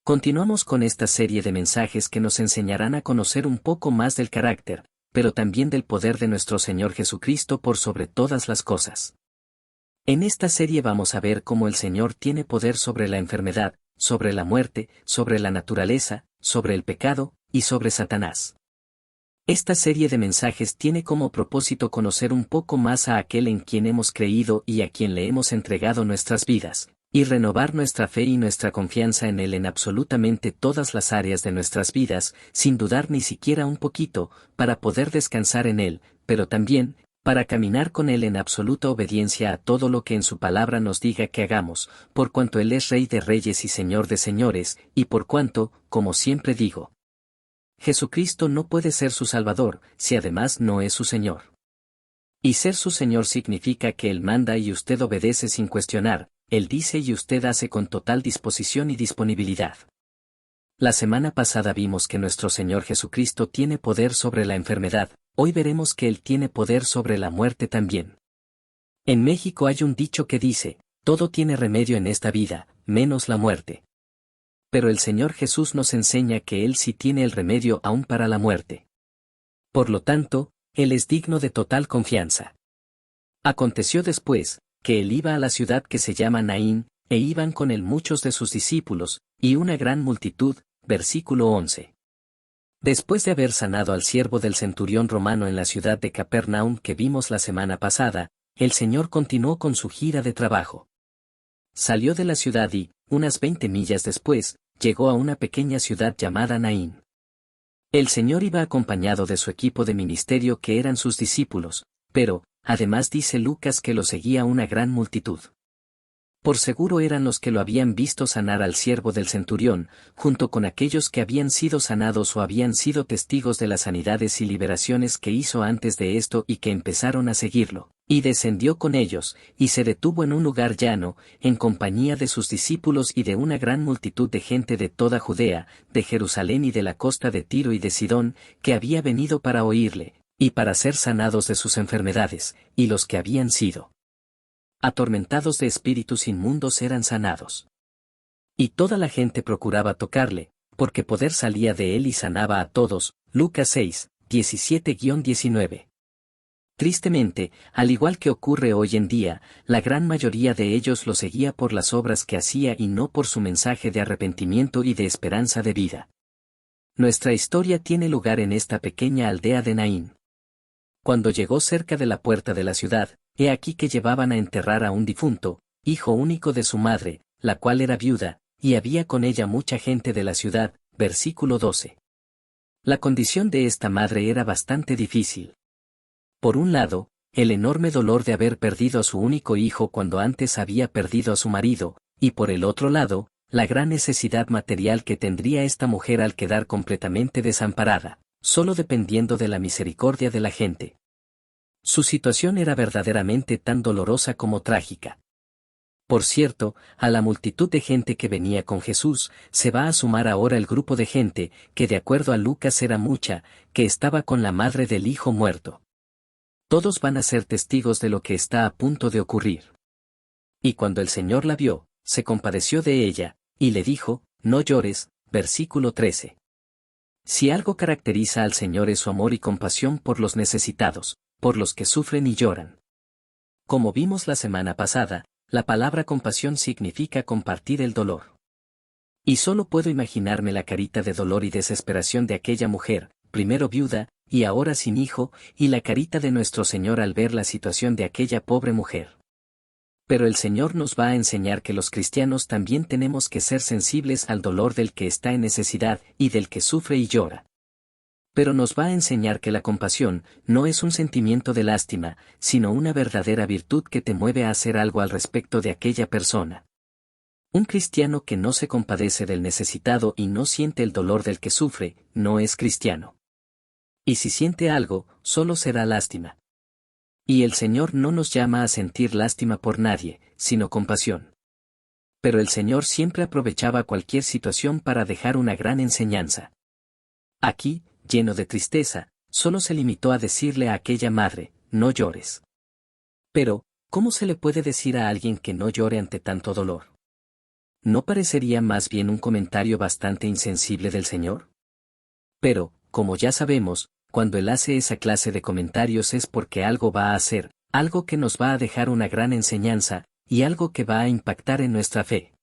Continuamos con esta serie de mensajes que nos enseñarán a conocer un poco más del carácter, pero también del poder de nuestro Señor Jesucristo por sobre todas las cosas. En esta serie vamos a ver cómo el Señor tiene poder sobre la enfermedad, sobre la muerte, sobre la naturaleza, sobre el pecado, y sobre Satanás. Esta serie de mensajes tiene como propósito conocer un poco más a aquel en quien hemos creído y a quien le hemos entregado nuestras vidas, y renovar nuestra fe y nuestra confianza en Él en absolutamente todas las áreas de nuestras vidas, sin dudar ni siquiera un poquito, para poder descansar en Él, pero también, para caminar con Él en absoluta obediencia a todo lo que en su palabra nos diga que hagamos, por cuanto Él es Rey de Reyes y Señor de Señores, y por cuanto, como siempre digo, Jesucristo no puede ser su Salvador, si además no es su Señor. Y ser su Señor significa que Él manda y usted obedece sin cuestionar, Él dice y usted hace con total disposición y disponibilidad. La semana pasada vimos que nuestro Señor Jesucristo tiene poder sobre la enfermedad, hoy veremos que Él tiene poder sobre la muerte también. En México hay un dicho que dice, todo tiene remedio en esta vida, menos la muerte. Pero el Señor Jesús nos enseña que Él sí tiene el remedio aún para la muerte. Por lo tanto, Él es digno de total confianza. Aconteció después, que Él iba a la ciudad que se llama Naín, e iban con Él muchos de sus discípulos, y una gran multitud, versículo 11. Después de haber sanado al siervo del centurión romano en la ciudad de Capernaum que vimos la semana pasada, el Señor continuó con su gira de trabajo. Salió de la ciudad y, unas 20 millas después, llegó a una pequeña ciudad llamada Naín. El Señor iba acompañado de su equipo de ministerio que eran sus discípulos, pero, además dice Lucas que lo seguía una gran multitud. Por seguro eran los que lo habían visto sanar al siervo del centurión, junto con aquellos que habían sido sanados o habían sido testigos de las sanidades y liberaciones que hizo antes de esto y que empezaron a seguirlo, y descendió con ellos, y se detuvo en un lugar llano, en compañía de sus discípulos y de una gran multitud de gente de toda Judea, de Jerusalén y de la costa de Tiro y de Sidón, que había venido para oírle, y para ser sanados de sus enfermedades, y los que habían sido atormentados de espíritus inmundos eran sanados. Y toda la gente procuraba tocarle, porque poder salía de él y sanaba a todos. Lucas 6, 17-19. Tristemente, al igual que ocurre hoy en día, la gran mayoría de ellos lo seguía por las obras que hacía y no por su mensaje de arrepentimiento y de esperanza de vida. Nuestra historia tiene lugar en esta pequeña aldea de Naín. Cuando llegó cerca de la puerta de la ciudad, he aquí que llevaban a enterrar a un difunto, hijo único de su madre, la cual era viuda, y había con ella mucha gente de la ciudad, versículo 12. La condición de esta madre era bastante difícil. Por un lado, el enorme dolor de haber perdido a su único hijo cuando antes había perdido a su marido, y por el otro lado, la gran necesidad material que tendría esta mujer al quedar completamente desamparada, solo dependiendo de la misericordia de la gente. Su situación era verdaderamente tan dolorosa como trágica. Por cierto, a la multitud de gente que venía con Jesús, se va a sumar ahora el grupo de gente, que de acuerdo a Lucas era mucha, que estaba con la madre del hijo muerto. Todos van a ser testigos de lo que está a punto de ocurrir. Y cuando el Señor la vio, se compadeció de ella, y le dijo, no llores, versículo 13. Si algo caracteriza al Señor es su amor y compasión por los necesitados, por los que sufren y lloran. Como vimos la semana pasada, la palabra compasión significa compartir el dolor. Y solo puedo imaginarme la carita de dolor y desesperación de aquella mujer, primero viuda, y ahora sin hijo, y la carita de nuestro Señor al ver la situación de aquella pobre mujer. Pero el Señor nos va a enseñar que los cristianos también tenemos que ser sensibles al dolor del que está en necesidad y del que sufre y llora. Pero nos va a enseñar que la compasión no es un sentimiento de lástima, sino una verdadera virtud que te mueve a hacer algo al respecto de aquella persona. Un cristiano que no se compadece del necesitado y no siente el dolor del que sufre, no es cristiano. Y si siente algo, solo será lástima. Y el Señor no nos llama a sentir lástima por nadie, sino compasión. Pero el Señor siempre aprovechaba cualquier situación para dejar una gran enseñanza. Aquí, lleno de tristeza, solo se limitó a decirle a aquella madre, no llores. Pero, ¿cómo se le puede decir a alguien que no llore ante tanto dolor? ¿No parecería más bien un comentario bastante insensible del Señor? Pero, como ya sabemos, cuando Él hace esa clase de comentarios es porque algo va a hacer, algo que nos va a dejar una gran enseñanza, y algo que va a impactar en nuestra fe.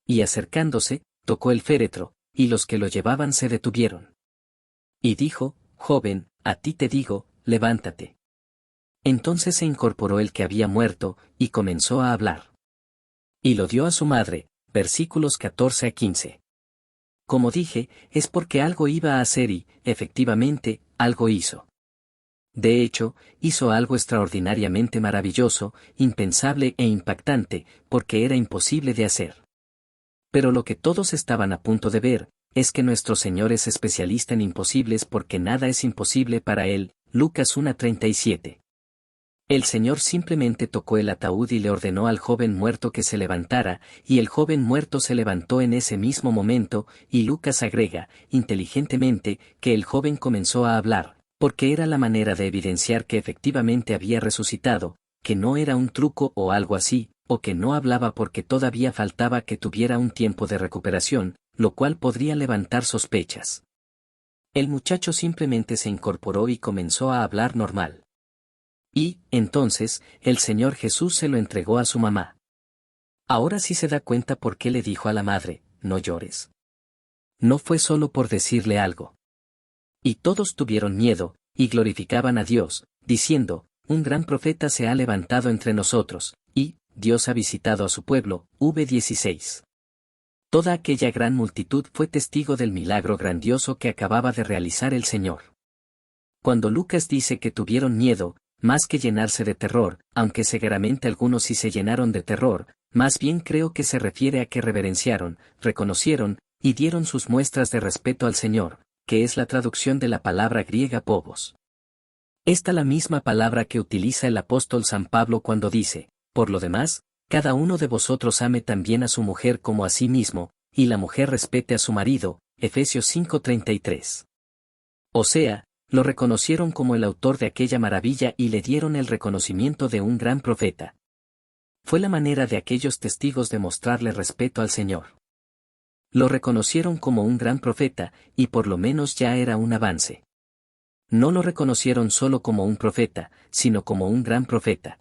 Y acercándose, tocó el féretro, y los que lo llevaban se detuvieron. Y dijo, joven, a ti te digo, levántate. Entonces se incorporó el que había muerto, y comenzó a hablar. Y lo dio a su madre, versículos 14 a 15. Como dije, es porque algo iba a hacer y, efectivamente, algo hizo. De hecho, hizo algo extraordinariamente maravilloso, impensable e impactante, porque era imposible de hacer. Pero lo que todos estaban a punto de ver, es que nuestro Señor es especialista en imposibles porque nada es imposible para Él, Lucas 1:37. El Señor simplemente tocó el ataúd y le ordenó al joven muerto que se levantara, y el joven muerto se levantó en ese mismo momento, y Lucas agrega, inteligentemente, que el joven comenzó a hablar, porque era la manera de evidenciar que efectivamente había resucitado, que no era un truco o algo así, o que no hablaba porque todavía faltaba que tuviera un tiempo de recuperación, lo cual podría levantar sospechas. El muchacho simplemente se incorporó y comenzó a hablar normal. Y, entonces, el Señor Jesús se lo entregó a su mamá. Ahora sí se da cuenta por qué le dijo a la madre, no llores. No fue solo por decirle algo. Y todos tuvieron miedo, y glorificaban a Dios, diciendo, un gran profeta se ha levantado entre nosotros, y, Dios ha visitado a su pueblo, v16. Toda aquella gran multitud fue testigo del milagro grandioso que acababa de realizar el Señor. Cuando Lucas dice que tuvieron miedo, más que llenarse de terror, aunque seguramente algunos sí se llenaron de terror, más bien creo que se refiere a que reverenciaron, reconocieron, y dieron sus muestras de respeto al Señor, que es la traducción de la palabra griega phobos. Esta la misma palabra que utiliza el apóstol San Pablo cuando dice, por lo demás, cada uno de vosotros ame también a su mujer como a sí mismo, y la mujer respete a su marido, Efesios 5:33. O sea, lo reconocieron como el autor de aquella maravilla y le dieron el reconocimiento de un gran profeta. Fue la manera de aquellos testigos de mostrarle respeto al Señor. Lo reconocieron como un gran profeta, y por lo menos ya era un avance. No lo reconocieron solo como un profeta, sino como un gran profeta.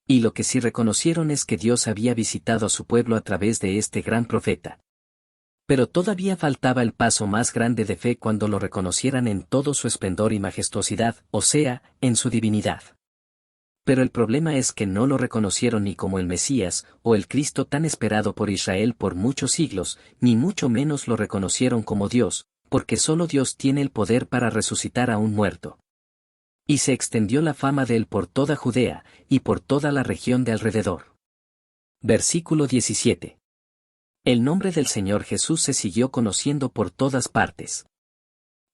Y lo que sí reconocieron es que Dios había visitado a su pueblo a través de este gran profeta. Pero todavía faltaba el paso más grande de fe cuando lo reconocieran en todo su esplendor y majestuosidad, o sea, en su divinidad. Pero el problema es que no lo reconocieron ni como el Mesías, o el Cristo tan esperado por Israel por muchos siglos, ni mucho menos lo reconocieron como Dios, porque solo Dios tiene el poder para resucitar a un muerto. Y se extendió la fama de él por toda Judea, y por toda la región de alrededor. Versículo 17. El nombre del Señor Jesús se siguió conociendo por todas partes.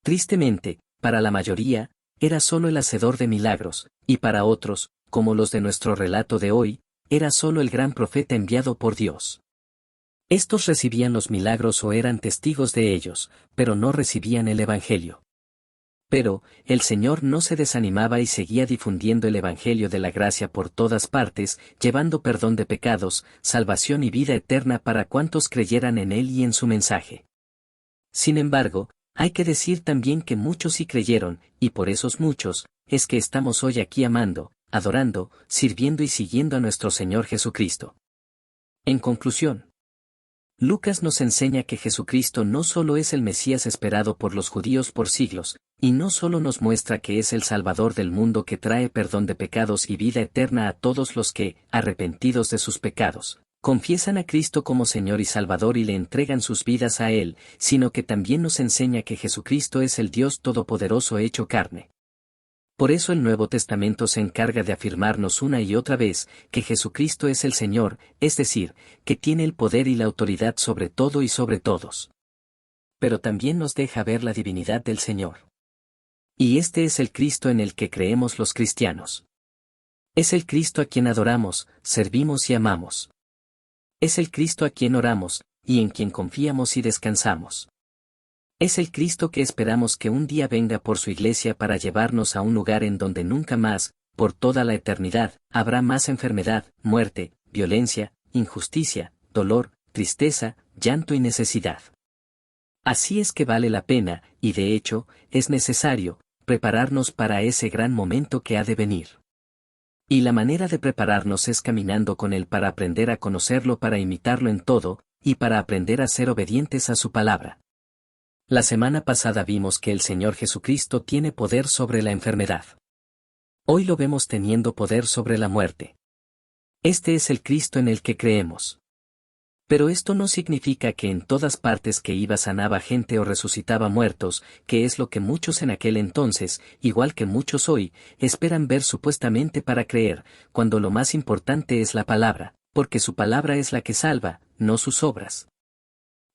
Tristemente, para la mayoría, era solo el hacedor de milagros, y para otros, como los de nuestro relato de hoy, era solo el gran profeta enviado por Dios. Estos recibían los milagros o eran testigos de ellos, pero no recibían el Evangelio. Pero, el Señor no se desanimaba y seguía difundiendo el Evangelio de la gracia por todas partes, llevando perdón de pecados, salvación y vida eterna para cuantos creyeran en Él y en su mensaje. Sin embargo, hay que decir también que muchos sí creyeron, y por esos muchos, es que estamos hoy aquí amando, adorando, sirviendo y siguiendo a nuestro Señor Jesucristo. En conclusión, Lucas nos enseña que Jesucristo no solo es el Mesías esperado por los judíos por siglos, y no solo nos muestra que es el Salvador del mundo que trae perdón de pecados y vida eterna a todos los que, arrepentidos de sus pecados, confiesan a Cristo como Señor y Salvador y le entregan sus vidas a Él, sino que también nos enseña que Jesucristo es el Dios Todopoderoso hecho carne. Por eso el Nuevo Testamento se encarga de afirmarnos una y otra vez que Jesucristo es el Señor, es decir, que tiene el poder y la autoridad sobre todo y sobre todos. Pero también nos deja ver la divinidad del Señor. Y este es el Cristo en el que creemos los cristianos. Es el Cristo a quien adoramos, servimos y amamos. Es el Cristo a quien oramos, y en quien confiamos y descansamos. Es el Cristo que esperamos que un día venga por su iglesia para llevarnos a un lugar en donde nunca más, por toda la eternidad, habrá más enfermedad, muerte, violencia, injusticia, dolor, tristeza, llanto y necesidad. Así es que vale la pena, y de hecho, es necesario, prepararnos para ese gran momento que ha de venir. Y la manera de prepararnos es caminando con Él para aprender a conocerlo, para imitarlo en todo, y para aprender a ser obedientes a su palabra. La semana pasada vimos que el Señor Jesucristo tiene poder sobre la enfermedad. Hoy lo vemos teniendo poder sobre la muerte. Este es el Cristo en el que creemos. Pero esto no significa que en todas partes que iba sanaba gente o resucitaba muertos, que es lo que muchos en aquel entonces, igual que muchos hoy, esperan ver supuestamente para creer, cuando lo más importante es la palabra, porque su palabra es la que salva, no sus obras.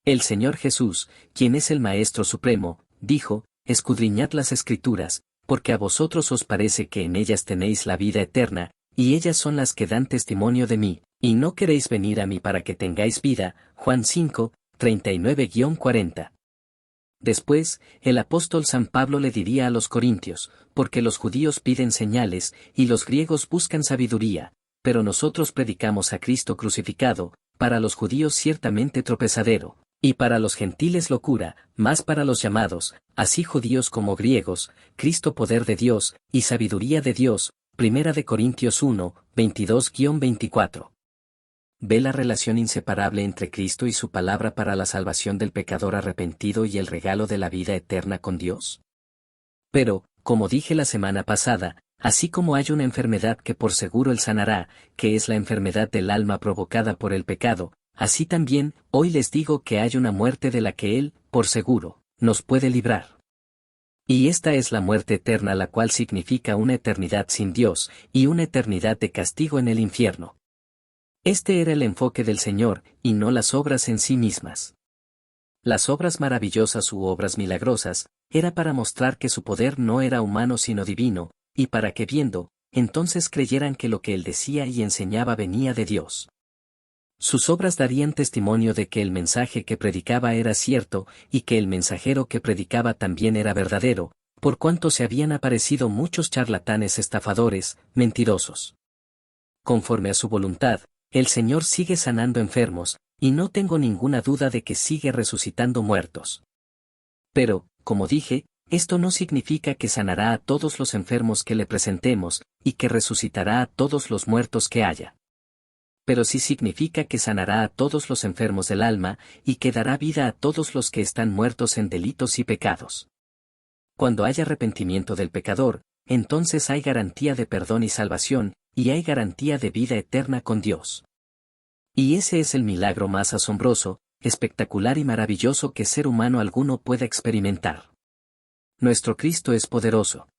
El Señor Jesús, quien es el Maestro Supremo, dijo, escudriñad las Escrituras, porque a vosotros os parece que en ellas tenéis la vida eterna, y ellas son las que dan testimonio de mí, y no queréis venir a mí para que tengáis vida. Juan 5, 39-40. Después, el apóstol San Pablo le diría a los corintios, porque los judíos piden señales, y los griegos buscan sabiduría, pero nosotros predicamos a Cristo crucificado, para los judíos ciertamente tropezadero, y para los gentiles locura, mas para los llamados, así judíos como griegos, Cristo poder de Dios, y sabiduría de Dios. 1 Corintios 1, 22-24. ¿Ve la relación inseparable entre Cristo y su palabra para la salvación del pecador arrepentido y el regalo de la vida eterna con Dios? Pero, como dije la semana pasada, así como hay una enfermedad que por seguro Él sanará, que es la enfermedad del alma provocada por el pecado, así también, hoy les digo que hay una muerte de la que Él, por seguro, nos puede librar. Y esta es la muerte eterna, la cual significa una eternidad sin Dios, y una eternidad de castigo en el infierno. Este era el enfoque del Señor, y no las obras en sí mismas. Las obras maravillosas u obras milagrosas, era para mostrar que su poder no era humano sino divino, y para que viendo, entonces creyeran que lo que Él decía y enseñaba venía de Dios. Sus obras darían testimonio de que el mensaje que predicaba era cierto, y que el mensajero que predicaba también era verdadero, por cuanto se habían aparecido muchos charlatanes estafadores, mentirosos. Conforme a su voluntad, el Señor sigue sanando enfermos, y no tengo ninguna duda de que sigue resucitando muertos. Pero, como dije, esto no significa que sanará a todos los enfermos que le presentemos, y que resucitará a todos los muertos que haya. Pero sí significa que sanará a todos los enfermos del alma, y que dará vida a todos los que están muertos en delitos y pecados. Cuando hay arrepentimiento del pecador, entonces hay garantía de perdón y salvación, y hay garantía de vida eterna con Dios. Y ese es el milagro más asombroso, espectacular y maravilloso que ser humano alguno pueda experimentar. Nuestro Cristo es poderoso.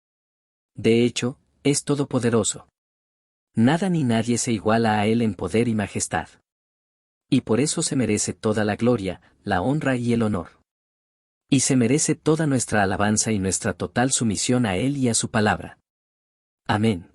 De hecho, es todopoderoso. Nada ni nadie se iguala a Él en poder y majestad. Y por eso se merece toda la gloria, la honra y el honor. Y se merece toda nuestra alabanza y nuestra total sumisión a Él y a su palabra. Amén.